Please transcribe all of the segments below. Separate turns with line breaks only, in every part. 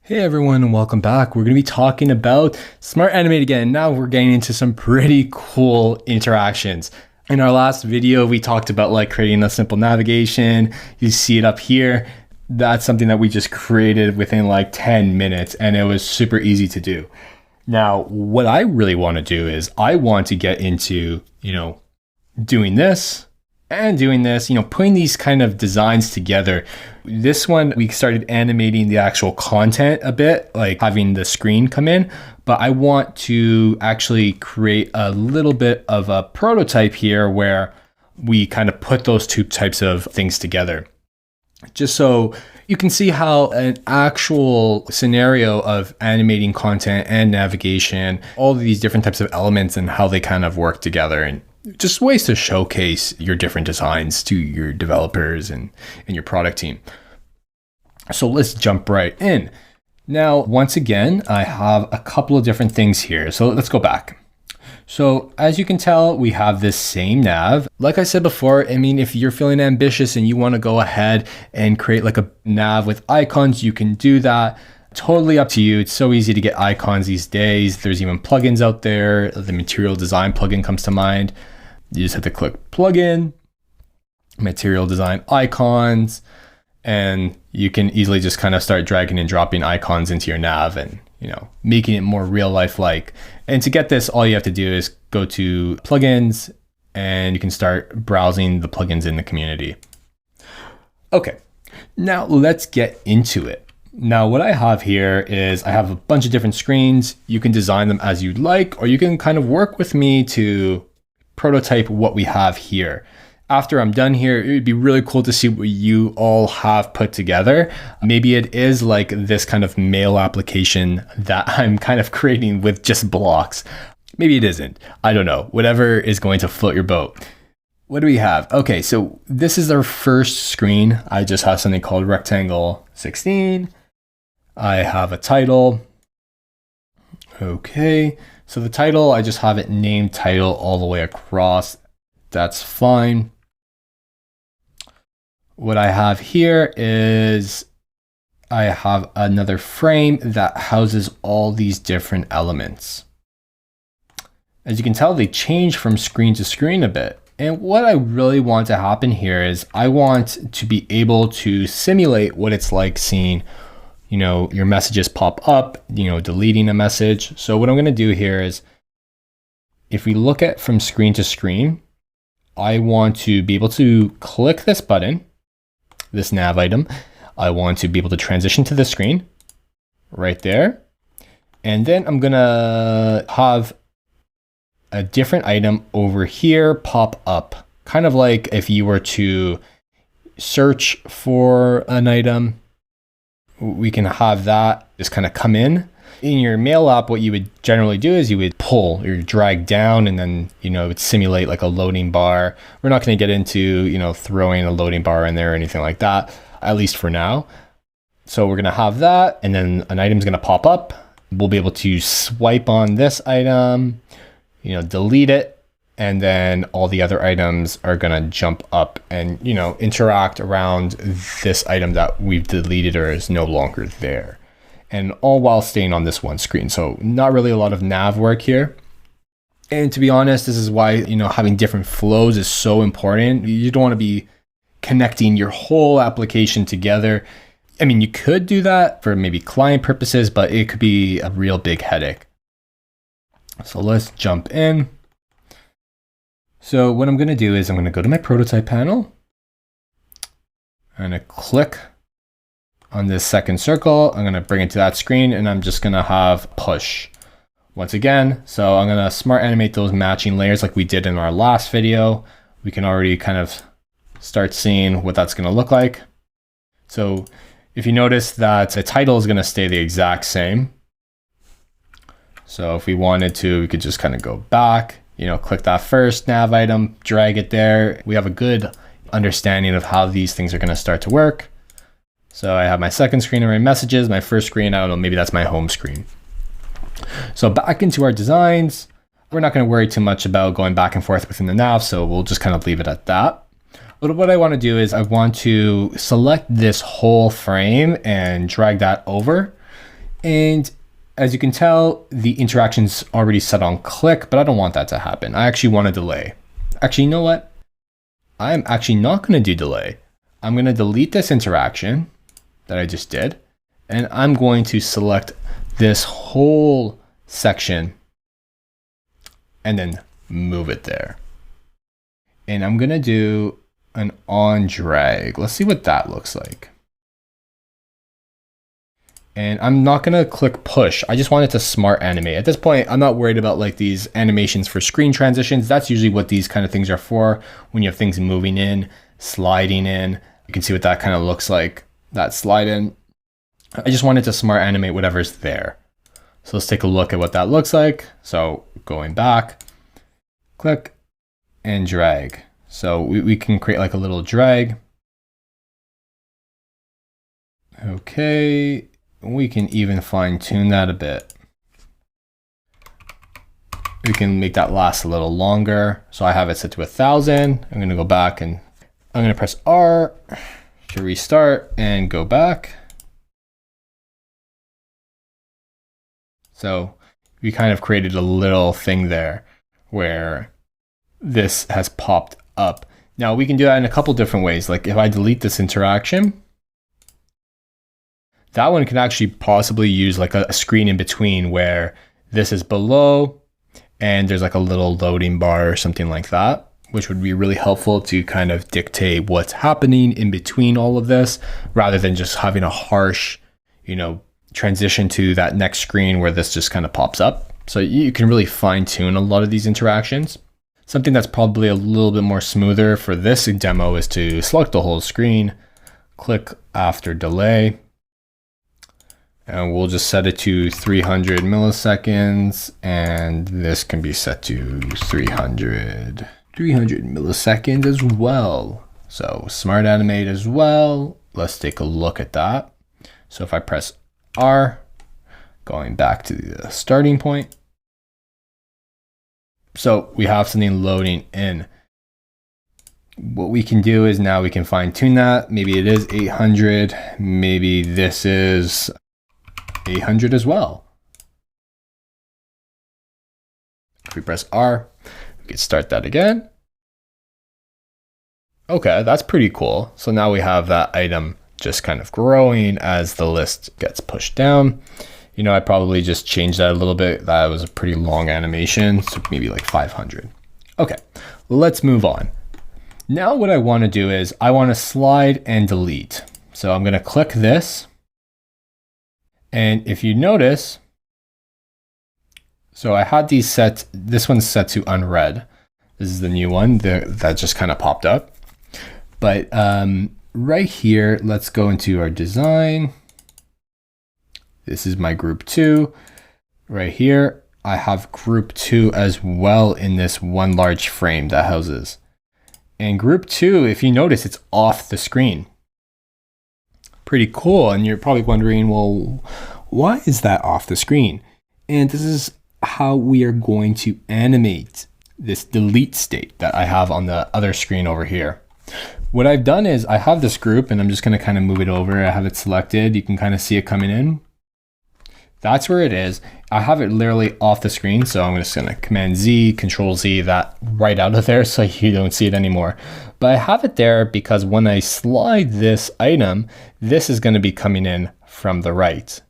Hey everyone, and welcome back. We're going to be talking about Smart Animate again. Now we're getting into some pretty cool interactions. In our last video, we talked about like creating a simple navigation. You see it up here. That's something that we just created within like 10 minutes, and it was super easy to do. Now, what I really want to do is I want to get into, doing this and doing this, putting these kind of designs together. This one, we started animating the actual content a bit, like having the screen come in, but I want to actually create a little bit of a prototype here where we kind of put those two types of things together. Just so you can see how an actual scenario of animating content and navigation, all of these different types of elements and how they kind of work together, and just ways to showcase your different designs to your developers and your product team. So let's jump right in. Now, once again, I have a couple of different things here. So let's go back. So as you can tell, we have this same nav. Like I said before, if you're feeling ambitious and you want to go ahead and create like a nav with icons, you can do that. Totally up to you. It's so easy to get icons these days. There's even plugins out there. The Material Design plugin comes to mind. You just have to click plugin, Material Design icons, and you can easily just kind of start dragging and dropping icons into your nav and, making it more real life like. And to get this, all you have to do is go to plugins and you can start browsing the plugins in the community. Okay, now let's get into it. Now, what I have here is I have a bunch of different screens. You can design them as you'd like, or you can kind of work with me to prototype what we have here. After I'm done here, it would be really cool to see what you all have put together. Maybe it is like this kind of mail application that I'm kind of creating with just blocks. Maybe it isn't. I don't know. Whatever is going to float your boat. What do we have? Okay, so this is our first screen. I just have something called Rectangle 16. I have a title. Okay, so the title, I just have it named title all the way across. That's fine. What I have here is I have another frame that houses all these different elements. As you can tell, they change from screen to screen a bit. And what I really want to happen here is I want to be able to simulate what it's like seeing, your messages pop up, deleting a message. So what I'm going to do here is if we look at from screen to screen, I want to be able to click this button, this nav item. I want to be able to transition to the screen right there. And then I'm going to have a different item over here pop up, kind of like if you were to search for an item, we can have that just kind of come in. In your mail app, what you would generally do is you would pull or drag down and then, it would simulate like a loading bar. We're not going to get into, throwing a loading bar in there or anything like that, at least for now. So we're going to have that, and then an item's going to pop up. We'll be able to swipe on this item, delete it, and then all the other items are going to jump up and, interact around this item that we've deleted or is no longer there. And all while staying on this one screen. So not really a lot of nav work here. And to be honest, this is why, having different flows is so important. You don't want to be connecting your whole application together. You could do that for maybe client purposes, but it could be a real big headache. So let's jump in. So what I'm going to do is I'm going to go to my prototype panel. I'm going to click on this second circle. I'm going to bring it to that screen, and I'm just going to have push once again. So I'm going to smart animate those matching layers like we did in our last video. We can already kind of start seeing what that's going to look like. So if you notice that the title is going to stay the exact same. So if we wanted to, we could just kind of go back, click that first nav item, drag it there. We have a good understanding of how these things are going to start to work. So I have my second screen of my messages, my first screen, I don't know, maybe that's my home screen. So back into our designs, we're not going to worry too much about going back and forth within the nav, so we'll just kind of leave it at that. But what I want to do is I want to select this whole frame and drag that over. And as you can tell, the interaction's already set on click, but I don't want that to happen. I actually want a delay. Actually, you know what? I'm actually not going to do delay. I'm going to delete this interaction that I just did, and I'm going to select this whole section and then move it there. And I'm going to do an on drag. Let's see what that looks like. And I'm not gonna click push. I just want it to smart animate. At this point, I'm not worried about like these animations for screen transitions. That's usually what these kind of things are for, when you have things moving in, sliding in. You can see what that kind of looks like, that slide in. I just want it to smart animate whatever's there. So let's take a look at what that looks like. So going back, click and drag. So we can create like a little drag. Okay. We can even fine tune that a bit. We can make that last a little longer. So I have it set to 1,000. I'm gonna go back and I'm gonna press R to restart and go back. So we kind of created a little thing there where this has popped up. Now we can do that in a couple different ways. Like if I delete this interaction, that one can actually possibly use like a screen in between where this is below and there's like a little loading bar or something like that, which would be really helpful to kind of dictate what's happening in between all of this, rather than just having a harsh, transition to that next screen where this just kind of pops up. So you can really fine tune a lot of these interactions. Something that's probably a little bit more smoother for this demo is to select the whole screen, click after delay, and we'll just set it to 300 milliseconds, and this can be set to 300 milliseconds as well. So smart animate as well. Let's take a look at that. So if I press R, going back to the starting point. So we have something loading in. What we can do is now we can fine tune that. Maybe it is 800. Maybe this is 800 as well. If we press R, we can start that again. Okay, that's pretty cool. So now we have that item just kind of growing as the list gets pushed down. I probably just changed that a little bit. That was a pretty long animation, so maybe like 500. Okay, let's move on. Now what I want to do is I want to slide and delete. So I'm going to click this. And if you notice, so I had these set, this one's set to unread. This is the new one that just kind of popped up. But right here, let's go into our design. This is my group 2. Right here, I have group 2 as well in this one large frame that houses. And group 2, if you notice, it's off the screen. Pretty cool. And you're probably wondering, well, why is that off the screen? And this is how we are going to animate this delete state that I have on the other screen over here. What I've done is I have this group and I'm just going to kind of move it over. I have it selected. You can kind of see it coming in. That's where it is. I have it literally off the screen. So I'm just going to Command Z, Control Z that right out of there so you don't see it anymore. But I have it there because when I slide this item, this is going to be coming in from the right.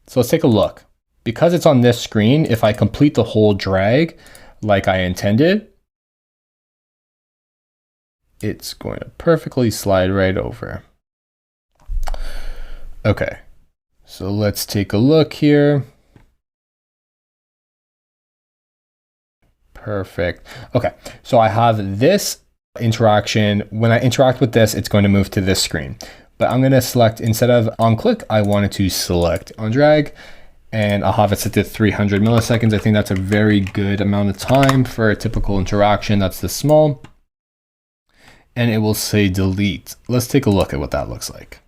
So let's take a look. Because it's on this screen, if I complete the whole drag like I intended, it's going to perfectly slide right over. Okay, so let's take a look here. Perfect. Okay, so I have this interaction. When I interact with this, it's going to move to this screen. But I'm going to select, instead of on click, I wanted to select on drag, and I'll have it set to 300 milliseconds. I think that's a very good amount of time for a typical interaction that's this small. And it will say delete. Let's take a look at what that looks like.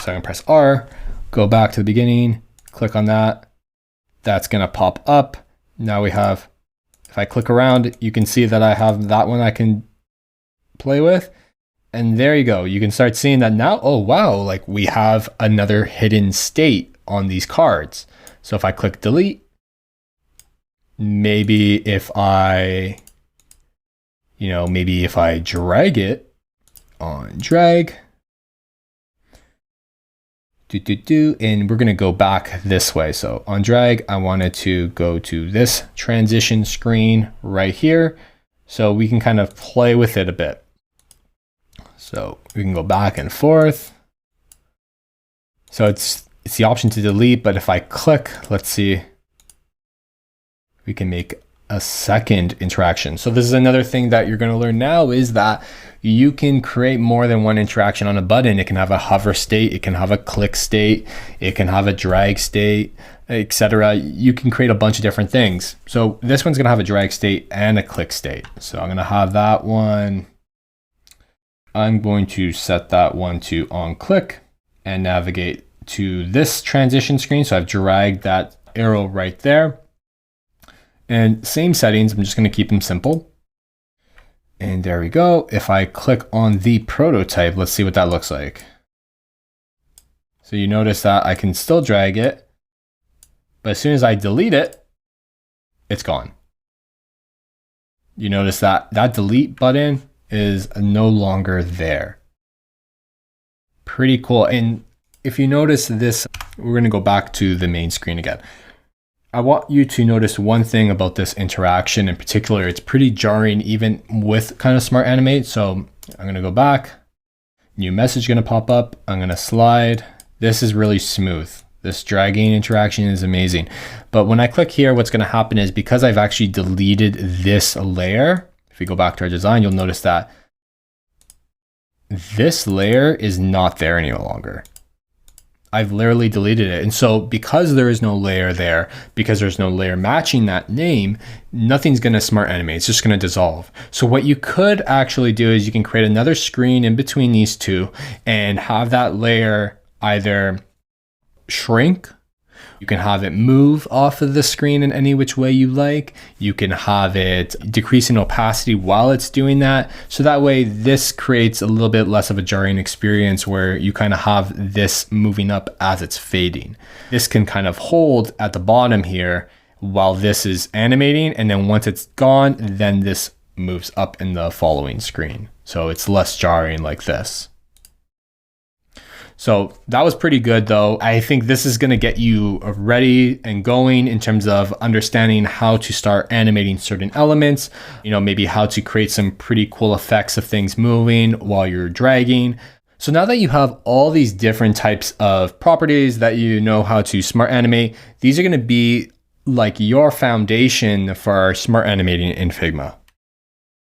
So I'm gonna press R, go back to the beginning, click on that. That's gonna pop up. Now we have, if I click around, you can see that I have that one I can play with. And there you go. You can start seeing that now. Oh, wow. Like we have another hidden state on these cards. So if I click delete, maybe if I, maybe if I drag it on drag, and we're going to go back this way. So on drag, I wanted to go to this transition screen right here. So we can kind of play with it a bit. So we can go back and forth. So it's the option to delete, but if I click, let's see, we can make a second interaction. So this is another thing that you're going to learn now, is that you can create more than one interaction on a button. It can have a hover state, it can have a click state, it can have a drag state, etc. You can create a bunch of different things. So this one's going to have a drag state and a click state. So I'm going to have that one. I'm going to set that one to on click and navigate to this transition screen. So I've dragged that arrow right there. And same settings, I'm just going to keep them simple. And there we go. If I click on the prototype, let's see what that looks like. So you notice that I can still drag it, but as soon as I delete it, it's gone. You notice that that delete button is no longer there. Pretty cool. And if you notice this, we're going to go back to the main screen again. I want you to notice one thing about this interaction in particular. It's pretty jarring even with kind of Smart Animate. So I'm going to go back, new message going to pop up. I'm going to slide. This is really smooth. This dragging interaction is amazing. But when I click here, what's going to happen is, because I've actually deleted this layer, if we go back to our design, you'll notice that this layer is not there any longer. I've literally deleted it. And so because there is no layer there, because there's no layer matching that name, nothing's going to Smart Animate. It's just going to dissolve. So what you could actually do is you can create another screen in between these two and have that layer either shrink. You can have it move off of the screen in any which way you like. You can have it decrease in opacity while it's doing that. So that way this creates a little bit less of a jarring experience where you kind of have this moving up as it's fading. This can kind of hold at the bottom here while this is animating. And then once it's gone, then this moves up in the following screen. So it's less jarring like this. So that was pretty good though. I think this is going to get you ready and going in terms of understanding how to start animating certain elements, maybe how to create some pretty cool effects of things moving while you're dragging. So now that you have all these different types of properties that you know how to Smart Animate, these are going to be like your foundation for Smart Animating in Figma.